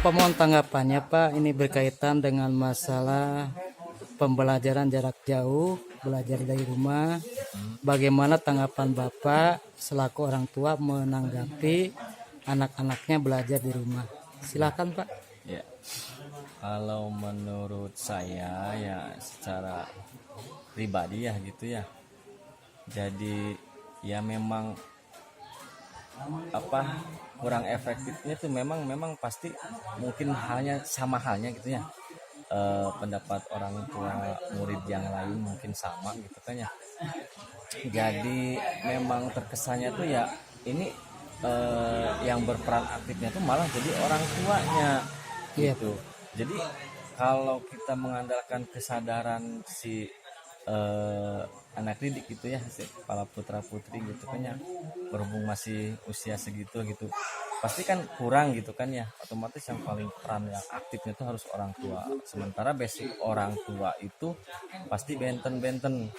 Bapak mohon tanggapannya Pak, ini berkaitan dengan masalah pembelajaran jarak jauh, belajar dari rumah. Bagaimana tanggapan Bapak selaku orang tua menanggapi anak-anaknya belajar di rumah? Silakan Pak. Ya, kalau menurut saya ya secara pribadi ya gitu ya. Jadi ya memang apa kurang efektifnya tuh memang pasti mungkin sama halnya gitu ya. Pendapat orang tua murid yang lain mungkin sama gitu kan ya. Jadi memang terkesannya tuh ya ini yang berperan aktifnya tuh malah jadi orang tuanya Iya. gitu. Jadi kalau kita mengandalkan kesadaran si anak didik gitu ya, si kepala putra putri gitu kan ya, berhubung masih usia segitu gitu, pasti kan kurang gitu kan ya. Otomatis yang paling peran yang aktifnya itu harus orang tua. Sementara basic orang tua itu pasti benten-benten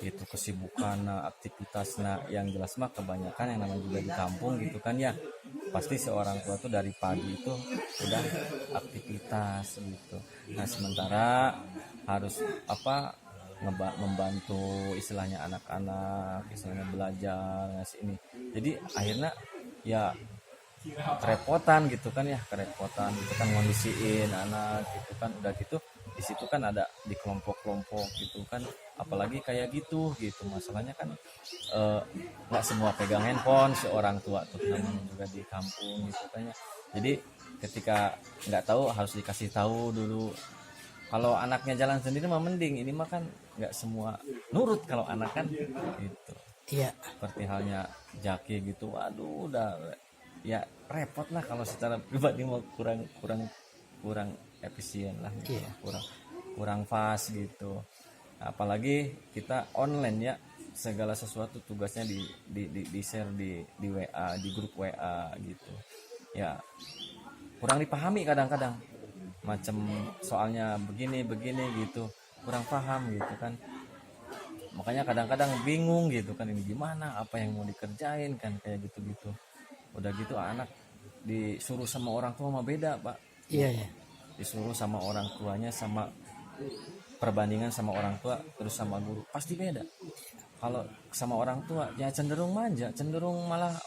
gitu kesibukan aktivitasnya, yang jelas mah kebanyakan yang namanya juga di kampung gitu kan ya, pasti seorang tua tuh dari pagi itu udah aktivitas gitu. Nah sementara harus membantu istilahnya anak-anak istilahnya belajar ngasih ini, jadi akhirnya ya kerepotan gitu kan ya, kerepotan gitu kan ngondisiin anak gitu kan. Udah gitu di situ kan ada di kelompok-kelompok gitu kan, apalagi kayak gitu masalahnya kan nggak semua pegang handphone si orang tua tuh, namanya juga di kampung gitu kan ya. Jadi ketika nggak tahu harus dikasih tahu dulu. Kalau anaknya jalan sendiri mah mending, ini mah kan nggak semua nurut kalau anak kan gitu. Iya. Seperti halnya Jaki gitu, waduh udah ya repot lah kalau secara pribadi mau kurang efisien lah gitu. Iya. kurang fast gitu. Apalagi kita online ya, segala sesuatu tugasnya di share di WA, di grup WA gitu ya, kurang dipahami kadang-kadang, macam soalnya begini gitu, kurang paham gitu kan. Makanya kadang-kadang bingung gitu kan, ini gimana, apa yang mau dikerjain kan, kayak gitu-gitu. Udah gitu anak disuruh sama orang tua mah beda Pak. Iya ya. Disuruh sama orang tuanya, sama perbandingan sama orang tua terus sama guru pasti beda. Kalau sama orang tua ya cenderung manja, cenderung malah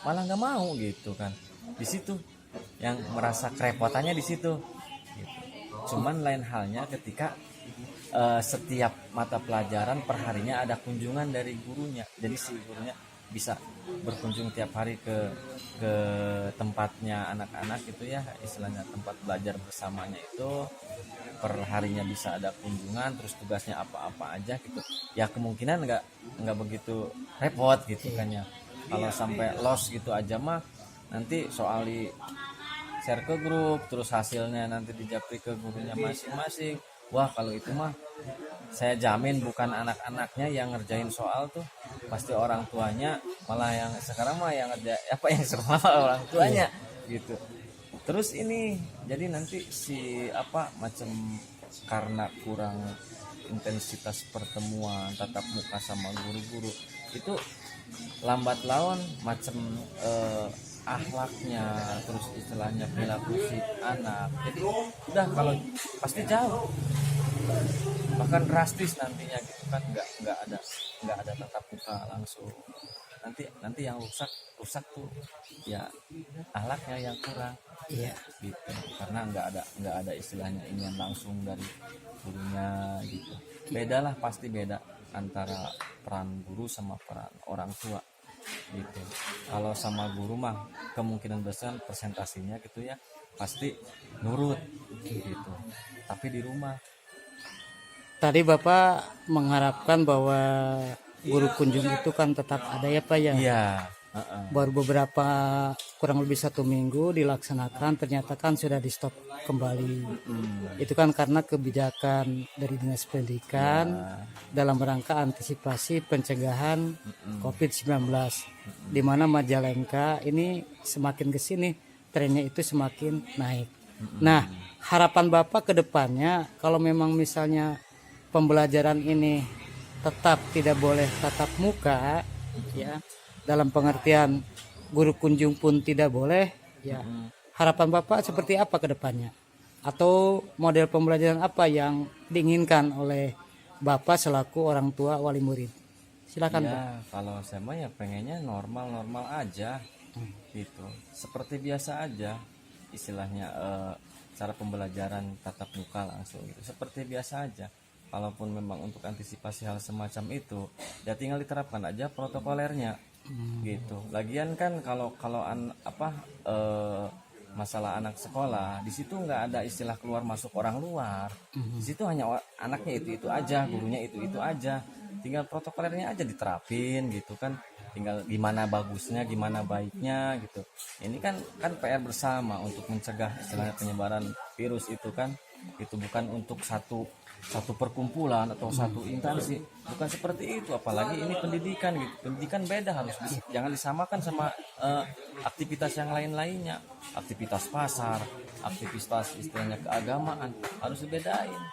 nggak mau gitu kan. Di situ yang merasa kerepotannya di situ gitu. Cuman lain halnya ketika setiap mata pelajaran perharinya ada kunjungan dari gurunya, jadi si gurunya bisa berkunjung tiap hari ke tempatnya anak-anak gitu ya, istilahnya tempat belajar bersamanya itu perharinya bisa ada kunjungan, terus tugasnya apa-apa aja gitu ya, kemungkinan nggak begitu repot gitu kan ya. Kalau sampai loss gitu aja mah nanti soal di share ke grup, terus hasilnya nanti dijapri ke gurunya masing-masing. Wah kalau itu mah saya jamin bukan anak-anaknya yang ngerjain soal tuh, pasti orang tuanya, malah yang sekarang mah yang yang seru malah orang tuanya gitu. Terus ini jadi nanti si macam karena kurang intensitas pertemuan tatap muka sama guru-guru itu, lambat laun macam akhlaknya, terus istilahnya perilaku si anak, jadi udah kalau pasti jauh, bahkan drastis nantinya gitu kan, nggak ada tatap muka langsung. Nanti yang rusak tuh ya akhlaknya yang kurang. Iya. Gitu, karena nggak ada istilahnya ingin langsung dari gurunya gitu. Beda lah, pasti beda antara peran guru sama peran orang tua gitu. Kalau sama guru mah kemungkinan besar presentasinya gitu ya pasti nurut gitu, tapi di rumah Tadi Bapak mengharapkan bahwa guru kunjung itu kan tetap ada ya Pak ya. iya. Baru beberapa kurang lebih 1 minggu dilaksanakan, ternyata kan sudah di stop kembali. Itu kan karena kebijakan dari Dinas Pendidikan dalam rangka antisipasi pencegahan COVID-19, di mana Majalengka ini semakin ke sini trennya itu semakin naik. Nah, harapan Bapak ke depannya kalau memang misalnya pembelajaran ini tetap tidak boleh tatap muka ya, dalam pengertian guru kunjung pun tidak boleh ya, harapan Bapak seperti apa ke depannya? Atau model pembelajaran apa yang diinginkan oleh Bapak selaku orang tua wali murid? Silakan Pak. Ya kalau saya mah ya pengennya normal-normal aja gitu, seperti biasa aja istilahnya, cara pembelajaran tatap muka langsung gitu, seperti biasa aja. Kalaupun memang untuk antisipasi hal semacam itu ya tinggal diterapkan aja protokolernya gitu. Lagian kan kalau kalau masalah anak sekolah di situ nggak ada istilah keluar masuk orang luar. Di situ hanya anaknya itu aja, gurunya itu aja, tinggal protokolernya aja diterapin gitu kan, tinggal gimana bagusnya gimana baiknya gitu. Ini kan PR bersama untuk mencegah istilahnya penyebaran virus itu kan, itu bukan untuk satu perkumpulan atau satu instansi, bukan seperti itu. Apalagi ini pendidikan gitu, pendidikan beda, harus jangan disamakan sama aktivitas yang lainnya, aktivitas pasar, aktivitas istilahnya keagamaan, harus dibedain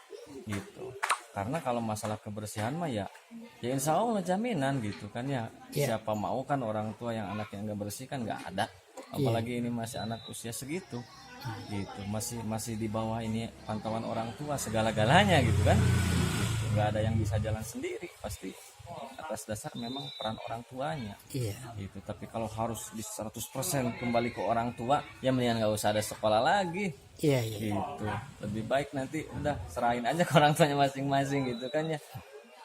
gitu. Karena kalau masalah kebersihan mah ya insya Allah jaminan gitu kan ya. Siapa mau kan orang tua yang anaknya nggak bersih kan nggak ada, apalagi ini masih anak usia segitu gitu, masih di bawah ini pantauan orang tua segala-galanya gitu kan. Nggak ada yang bisa jalan sendiri, pasti atas dasar memang peran orang tuanya gitu. Tapi kalau harus di 100% kembali ke orang tua ya mendingan nggak usah ada sekolah lagi gitu. Lebih baik nanti udah serahin aja ke orang tuanya masing-masing gitu kan ya,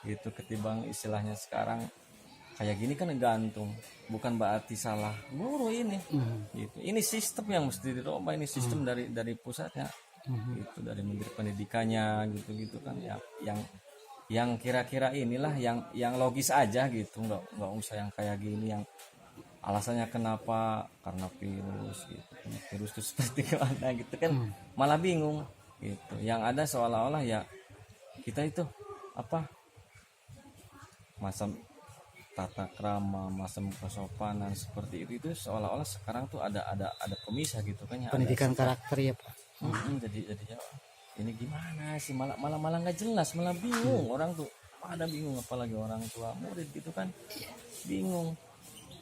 gitu, ketimbang istilahnya sekarang kayak gini kan gantung. Bukan berarti salah guru ini gitu. Ini sistem yang mesti dirubah, ini sistem dari pusatnya gitu, dari menteri pendidikannya gitu kan ya, yang kira-kira inilah yang logis aja gitu, nggak usah yang kayak gini yang alasannya kenapa karena virus gitu. Virus itu seperti gimana gitu kan, malah bingung gitu. Yang ada seolah-olah ya kita itu macam tata krama, macam kesopanan seperti itu seolah-olah sekarang tuh ada pemisah gitu kan ya, Pendidikan karakter ya Pak. jadi ya ini gimana sih, malah nggak jelas, malah bingung. Orang tuh pada bingung, apalagi orang tua murid gitu kan bingung.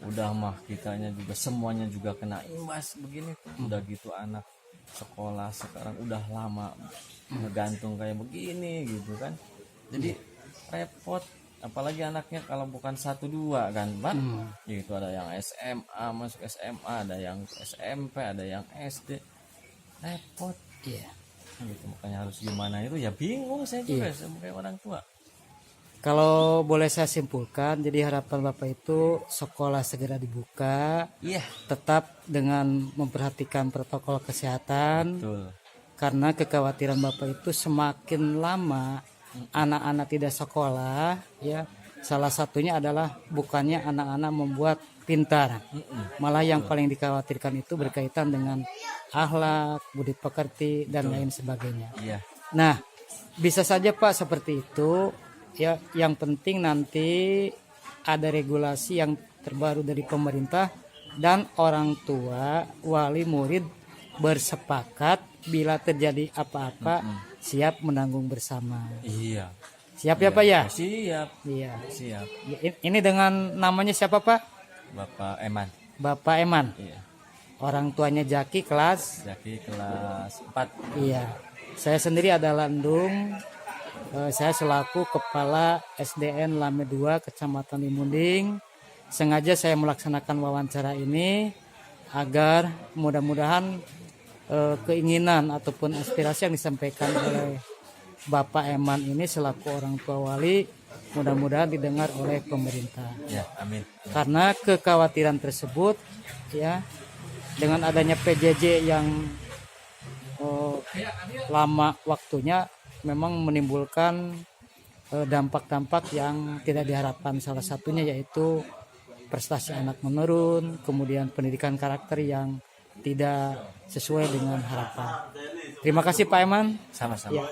Udah mah kitanya juga semuanya juga kena imbas begini tuh. Udah gitu anak sekolah sekarang udah lama ngegantung kayak begini gitu kan, jadi repot. Apalagi anaknya kalau bukan 1-2 kan Pak, gitu, ada yang SMA masuk SMA, ada yang SMP, ada yang SD, repot gitu. Makanya harus gimana itu ya bingung saya juga sebagai orang tua. Kalau boleh saya simpulkan, jadi harapan Bapak itu sekolah segera dibuka, tetap dengan memperhatikan protokol kesehatan. Betul. Karena kekhawatiran Bapak itu semakin lama anak-anak tidak sekolah ya, salah satunya adalah bukannya anak-anak membuat pintar, malah yang paling dikhawatirkan itu berkaitan dengan akhlak, budi pekerti dan lain sebagainya. Nah, bisa saja Pak seperti itu ya, yang penting nanti ada regulasi yang terbaru dari pemerintah dan orang tua wali murid bersepakat bila terjadi apa-apa siap menanggung bersama. Siap ya Pak ya? Siap. Ya, ini dengan namanya siapa Pak? Bapak Eman. Bapak Eman. Orang tuanya Jaki kelas 4. Iya. Saya sendiri adalah Landung. Saya selaku Kepala SDN Lame 2 Kecamatan Limunding. Sengaja saya melaksanakan wawancara ini agar mudah-mudahan keinginan ataupun aspirasi yang disampaikan oleh Bapak Eman ini selaku orang tua wali mudah-mudahan didengar oleh pemerintah. Amin. Karena kekhawatiran tersebut ya, dengan adanya PJJ yang lama waktunya memang menimbulkan dampak-dampak yang tidak diharapkan. Salah satunya yaitu prestasi anak menurun, kemudian pendidikan karakter yang tidak sesuai dengan harapan. Terima kasih Pak Eman. Sama-sama.